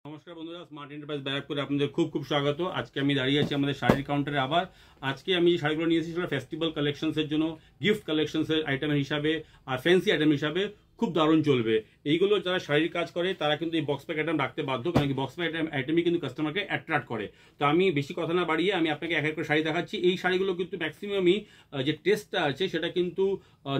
নমস্কার বন্ধুরা, smart enterprise ব্যারাকপুরে আপনাদের খুব খুব স্বাগত। আজকে আমি দাঁড়িয়ে আছি আমাদের শাড়ির কাউন্টারে। আবার আজকে আমি যে শাড়িগুলো নিয়ে এসেছি সেটা ফেস্টিভ্যাল কালেকশনসের জন্য, গিফট কালেকশনসের আইটেম হিসাবে আর ফ্যান্সি আইটেম হিসাবে খুব দারুণ চলবে। এইগুলো যারা শাড়ির কাজ করে তারা কিন্তু এই বক্স প্যাক আইটেম রাখতে বাধ্য, কারণ কি বক্স প্যাক আইটেমই কিন্তু কাস্টমারকে অ্যাট্রাক্ট করে। তো আমি বেশি কথা না বাড়িয়ে আমি আপনাকে এক এক করে শাড়ি দেখাচ্ছি। এই শাড়িগুলো কিন্তু ম্যাক্সিমামই যে টেস্টটা আছে সেটা কিন্তু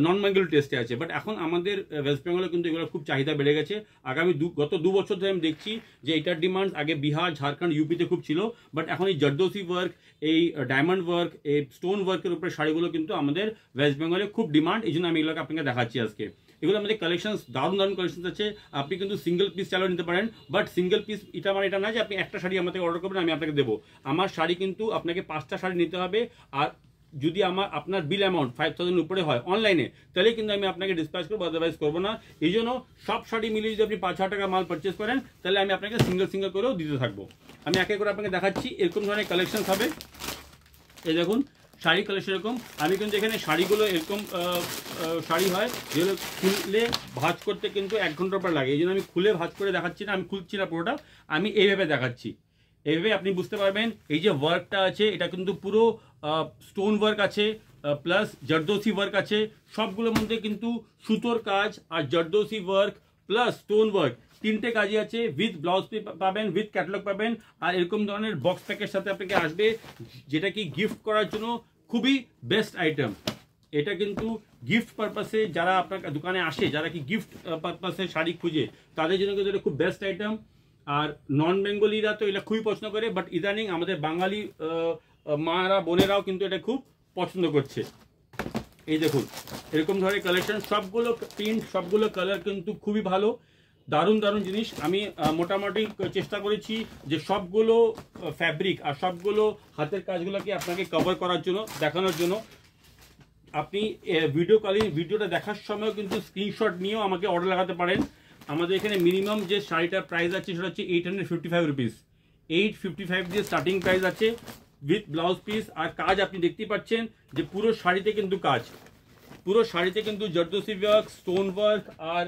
নন বেঙ্গল টেস্টে আছে, বাট এখন আমাদের ওয়েস্ট বেঙ্গলে কিন্তু এগুলো খুব চাহিদা বেড়ে গেছে। আগামী গত 2 বছর ধরে আমি দেখছি যে এটার ডিমান্ড আগে বিহার, ঝাড়খণ্ড, ইউপিতে খুব ছিল, বাট এখন এই জর্দোসি ওয়ার্ক, এই ডায়মন্ড ওয়ার্ক, এই স্টোন ওয়ার্কের উপরে শাড়িগুলো কিন্তু আমাদের ওয়েস্ট বেঙ্গলে খুব ডিমান্ড। এই জন্য আমি এগুলোকে আপনাকে দেখাচ্ছি আজকে। এগুলো আমাদের কালেকশন দারুণ দারুণ কালেকশন আছে। আপনি কিন্তু সিঙ্গেল পিস চালও নিতে পারেন, বাট সিঙ্গেল পিস এটা মানে এটা না যে আপনি একটা শাড়ি আমার থেকে অর্ডার করবেন আমি আপনাকে দেবো। আমার শাড়ি কিন্তু আপনাকে 5টা শাড়ি নিতে হবে, আর যদি আপনার বিল অ্যামাউন্ট 5000 উপরে হয় অনলাইনে, তাহলে কিন্তু আমি আপনাকে ডিসপ্যাচ করবো, আদারওয়াইজ করবো না। এই জন্য সব শাড়ি মিলিয়ে যদি আপনি 5000 টাকা মাল পারচেস করেন তাহলে আমি আপনাকে সিঙ্গেল সিঙ্গেল করেও দিতে থাকবো। আমি এক এক করে আপনাকে দেখাচ্ছি। এরকম ধরনের কালেকশন হবে। এই দেখুন শাড়ি কালেকশন এরকম। আমি কিন্তু এখানে শাড়িগুলো এরকম শাড়ি হয় যেগুলো খুলে ভাঁজ করতে কিন্তু 1 ঘন্টার পর লাগে। এই জন্য আমি খুলে ভাঁজ করে দেখাচ্ছি না, আমি খুলছি না পুরোটা, আমি এইভাবে দেখাচ্ছি। এইভাবে আপনি বুঝতে পারবেন এই যে ওয়ার্কটা আছে এটা কিন্তু পুরো স্টোন ওয়ার্ক আছে, প্লাস জর্দোসি ওয়ার্ক আছে। সবগুলোর মধ্যে কিন্তু সুতোর কাজ আর zardozi work plus stone work 3টে কাজই আছে। উইথ ব্লাউজ পাবেন, উইথ ক্যাটালগ পাবেন, আর এরকম ধরনের বক্স প্যাকের সাথে আপনাকে আসবে, যেটা কি গিফট করার জন্য খুবই বেস্ট আইটেম। এটা কিন্তু গিফট পারপাসে যারা আপনার দোকানে আসে, যারা কি গিফট পারপাসে শাড়ি খুঁজে, তাদের জন্য কিন্তু এটা খুব বেস্ট আইটেম। আর নন বেঙ্গলিরা তো এটা খুবই পছন্দ করে, বাট ইদানিং আমাদের বাঙালি মারা বোনেরাও কিন্তু এটা খুব পছন্দ করছে। এই দেখুন এরকম ধরনের কালেকশন, সবগুলো প্রিন্ট, সবগুলো কালার কিন্তু খুবই ভালো, দারুণ দারুণ জিনিস। আমি মোটামুটি চেষ্টা করেছি যে সবগুলো ফ্যাব্রিক আর সবগুলো হাতের কাজগুলোকে আপনাকে কভার করার জন্য, দেখানোর জন্য। আপনি ভিডিওটা দেখার সময় কিন্তু স্ক্রিনশট নিয়েও আমাকে অর্ডার লাগাতে পারেন। আমাদের এখানে মিনিমাম যে শাড়িটার প্রাইস আছে সেটা হচ্ছে 855 রুপিস। 855 দিয়ে স্টার্টিং প্রাইস আছে, উইথ ব্লাউজ পিস। আর কাজ আপনি দেখতেই পাচ্ছেন যে পুরো শাড়িতে কিন্তু কাজ, পুরো শাড়িতে কিন্তু জর্দোসি ওয়ার্ক, স্টোন ওয়ার্ক আর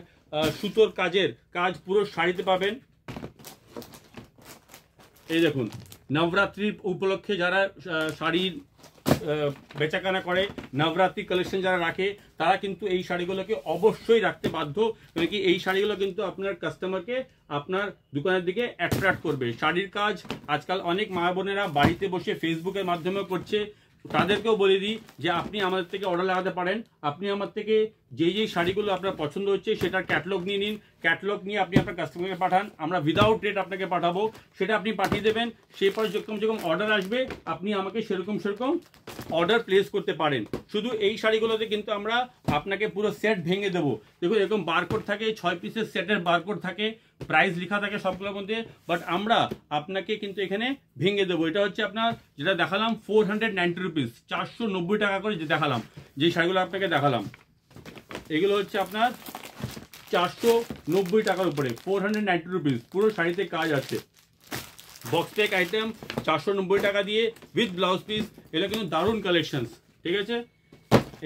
সুতোর কাজের কাজ পুরো শাড়িতে পাবেন। এই দেখুন নবরাত্রির উপলক্ষে যারা শাড়ির বেচাকেনা করে, নবরাত্রি কালেকশন যারা রাখে, তারা কিন্তু এই শাড়িগুলোকে অবশ্যই রাখতে বাধ্য, কারণ কি এই শাড়িগুলো কিন্তু আপনার কাস্টমারকে আপনার দোকানের দিকে অ্যাট্রাক্ট করবে। শাড়ির কাজ আজকাল অনেক মা বোনেরা বাড়িতে বসে ফেসবুকের মাধ্যমে করছে, তাদেরকেও বলে দিই যে আপনি আমাদের থেকে অর্ডার লাগাতে পারেন। আপনি আমার থেকে যেই শাড়িগুলো আপনার পছন্দ হচ্ছে সেটার ক্যাটালগ নিয়ে নিন, ক্যাটালগ নিয়ে আপনি আপনার কাস্টমারকে পাঠান, আমরা উইদাউট রেট আপনাকে পাঠাবো, সেটা আপনি পাঠিয়ে দেবেন। সেরপর যেরকম অর্ডার আসবে আপনি আমাকে সেরকম অর্ডার প্লেস করতে পারেন। শুধু এই শাড়িগুলোতে কিন্তু আমরা আপনাকে পুরো সেট ভেঙে দেবো। দেখুন এরকম বারকোড থাকে, 6 পিসের সেটের বারকোড থাকে, প্রাইস লেখা থাকে সবগুলোর মধ্যে, বাট আমরা আপনাকে কিন্তু এখানে ভেঙে দেবো। এটা হচ্ছে আপনার যেটা দেখালাম 490 রুপিস, 490 টাকা করে যে দেখালাম, যে শাড়িগুলো আপনাকে দেখালাম, এগুলো হচ্ছে আপনার 490 টাকার উপরে, 490 রুপিস। পুরো শাড়িতে কাজ আছে, বক্স প্যাক আইটেম 490 টাকা দিয়ে উইথ ব্লাউজ পিস। এগুলো কিন্তু দারুণ কালেকশন, ঠিক আছে।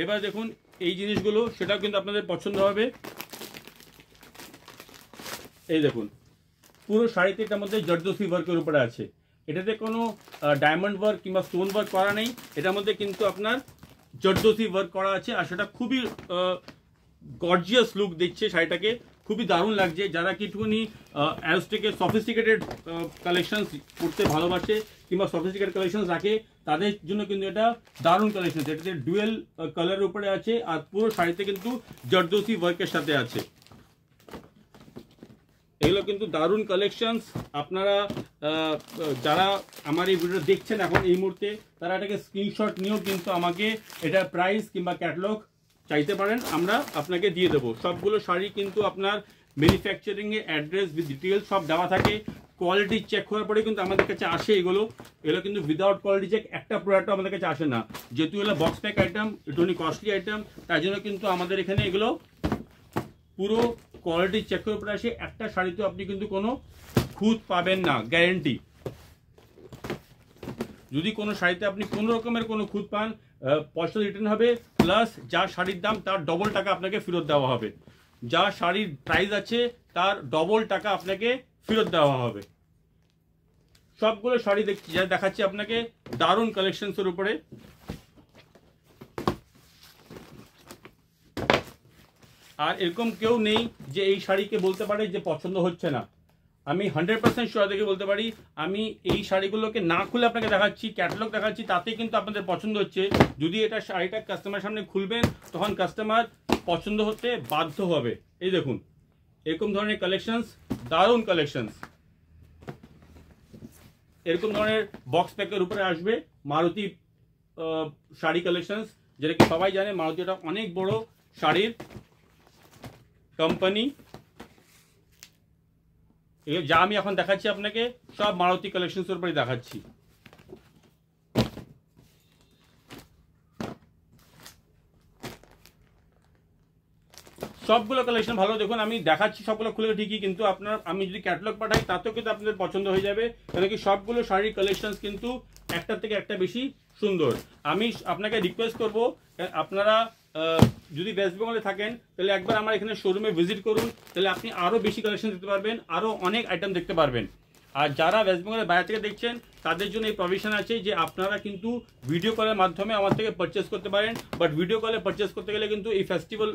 এবার দেখুন এই জিনিসগুলো, সেটাও কিন্তু আপনাদের পছন্দ হবে। এই দেখুন পুরো শাড়িতে এটার মধ্যে জর্দোসি ওয়ার্কের উপরে আছে, এটাতে কোনো ডায়মন্ড ওয়ার্ক কিংবা স্টোন ওয়ার্ক করা নেই, এটার মধ্যে কিন্তু আপনার জর্দোসি ওয়ার্ক করা আছে। আর সেটা খুবই গর্জিয়াস লুক দিচ্ছে শাড়িটাকে, খুবই দারুণ লাগছে। যারা একটুখানি সফিস্টিকেটেড কালেকশন করতে ভালোবাসে কিংবা সফিস্টিকেটেড কালেকশন রাখে, তাদের জন্য কিন্তু এটা দারুণ কালেকশন। এটাতে ডুয়েল কালারের উপরে আছে, আর পুরো শাড়িতে কিন্তু জর্দোসি ওয়ার্কের সাথে আছে। এগুলো কিন্তু দারুণ কালেকশনস। আপনারা যারা আমার এই ভিডিও দেখছেন এখন এই মুহূর্তে, তারা এটাকে স্ক্রিনশট নিয়েও কিন্তু আমাকে এটার প্রাইস কিংবা ক্যাটালগ চাইতে পারেন, আমরা আপনাকে দিয়ে দেবো। সবগুলো শাড়ি কিন্তু আপনার ম্যানুফ্যাকচারিংয়ে অ্যাড্রেস উইথ ডিটেলস সব দেওয়া থাকে। কোয়ালিটি চেক করার পরে কিন্তু আমাদের কাছে আসে এগুলো কিন্তু উইদাউট কোয়ালিটি চেক একটা প্রোডাক্ট আমাদের কাছে আসে না। যেহেতু এগুলো বক্স প্যাক আইটেম, একটুখানি কস্টলি আইটেম, তাই জন্য কিন্তু আমাদের এখানে এগুলো পুরো কোয়ালিটি চেক করে উপরে আসে। একটা শাড়িতে আপনি কিন্তু কোনো খুঁত পাবেন না, গ্যারেন্টি। যদি কোনো শাড়িতে আপনি কোনো রকমের কোনো খুঁত পান, পয়সা রিটার্ন হবে, প্লাস যা শাড়ির দাম তার ডবল টাকা আপনাকে ফেরত দেওয়া হবে। যা শাড়ির প্রাইস আছে তার ডবল টাকা আপনাকে ফেরত দেওয়া হবে। সবগুলো শাড়ি দেখছি যা দেখাচ্ছি আপনাকে দারুণ কালেকশনসের উপরে। আর এরকম কেউ নেই যে এই শাড়িকে বলতে পারে যে পছন্দ হচ্ছে না। আমি 100% শিওর দেখে বলতে পারি, আমি এই শাড়িগুলোকে না খুলে আপনাকে দেখাচ্ছি, ক্যাটালগ দেখাচ্ছি, তাতেই কিন্তু আপনাদের পছন্দ হচ্ছে। যদি এটা শাড়িটা কাস্টমার সামনে খুলবেন তখন কাস্টমার পছন্দ হতে বাধ্য হবে। এই দেখুন এরকম ধরনের কালেকশনস, দারুণ কালেকশনস। এরকম ধরনের বক্স প্যাকের উপরে আসবে মারুতি শাড়ি কালেকশনস, যেটা কি সবাই জানে মারুতি এটা অনেক বড় শাড়ির কোম্পানি। যা আমি এখন দেখাচ্ছি আপনাকে সব মারুতি কালেকশনসের উপরে দেখাচ্ছি। সবগুলো কালেকশন ভালো, দেখুন আমি দেখাচ্ছি সবগুলো খুলে ঠিকই, কিন্তু আপনার আমি যদি ক্যাটালগ পাঠাই তাতেও কিন্তু আপনাদের পছন্দ হয়ে যাবে, কারণ কি সবগুলো শাড়ির কালেকশনস কিন্তু একটার থেকে একটা বেশি সুন্দর। আমি আপনাকে রিকোয়েস্ট করব, আপনারা যদি ওয়েস্ট বেঙ্গলে থাকেন তাহলে একবার আমার এখানে শোরুমে ভিজিট করুন, তাহলে আপনি আরও বেশি কালেকশন দেখতে পারবেন, আরও অনেক আইটেম দেখতে পারবেন। আর যারা ওয়েস্ট বেঙ্গলের বাইরে থেকে দেখছেন তাদের জন্য এই প্রভিশন আছে যে আপনারা কিন্তু ভিডিও কলের মাধ্যমে আমার থেকে পারচেস করতে পারেন। বাট ভিডিও কলে পারচেস করতে গেলে কিন্তু এই ফেস্টিভ্যাল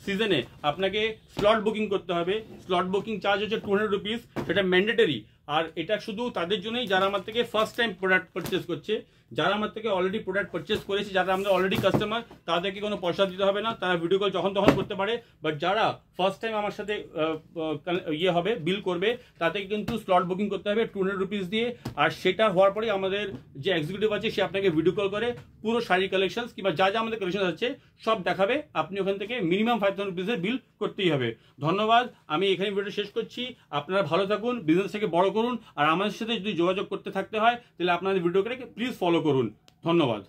সিজনে আপনাকে স্লট বুকিং করতে হবে। স্লট বুকিং চার্জ হচ্ছে 200 রুপিস, সেটা ম্যান্ডেটরি। আর এটা শুধু তাদের জন্যই যারা আমার থেকে ফার্স্ট টাইম প্রোডাক্ট পারচেস করছে। যারা আমার থেকে অলরেডি প্রোডাক্ট পারচেস করেছে, যারা আমাদের অলরেডি কাস্টমার, তাদেরকে কোনো পয়সা দিতে হবে না, তারা ভিডিও কল যখন তখন করতে পারে। বাট যারা ফার্স্ট টাইম আমার সাথে হবে বিল করবে, তাদেরকে কিন্তু স্লট বুকিং করতে হবে 200 রুপিস দিয়ে। আর সেটা হওয়ার পরে আমাদের যে এক্সিকিউটিভ আছে সে আপনাকে ভিডিও কল করে পুরো শাড়ি কালেকশন কিংবা যা যা আমাদের কালেকশন আছে সব দেখাবে। আপনি ওখান থেকে মিনিমাম 5000 রুপিসের বিল করতেই হবে। ধন্যবাদ, আমি এখানে ভিডিও শেষ করছি। আপনারা ভালো থাকুন, বিজনেসটাকে বড় করুন। আর আমাদের সাথে যদি যোগাযোগ করতে থাকতে হয় তাহলে আপনাদের ভিডিওটাকে প্লিজ ফলো করুন। ধন্যবাদ।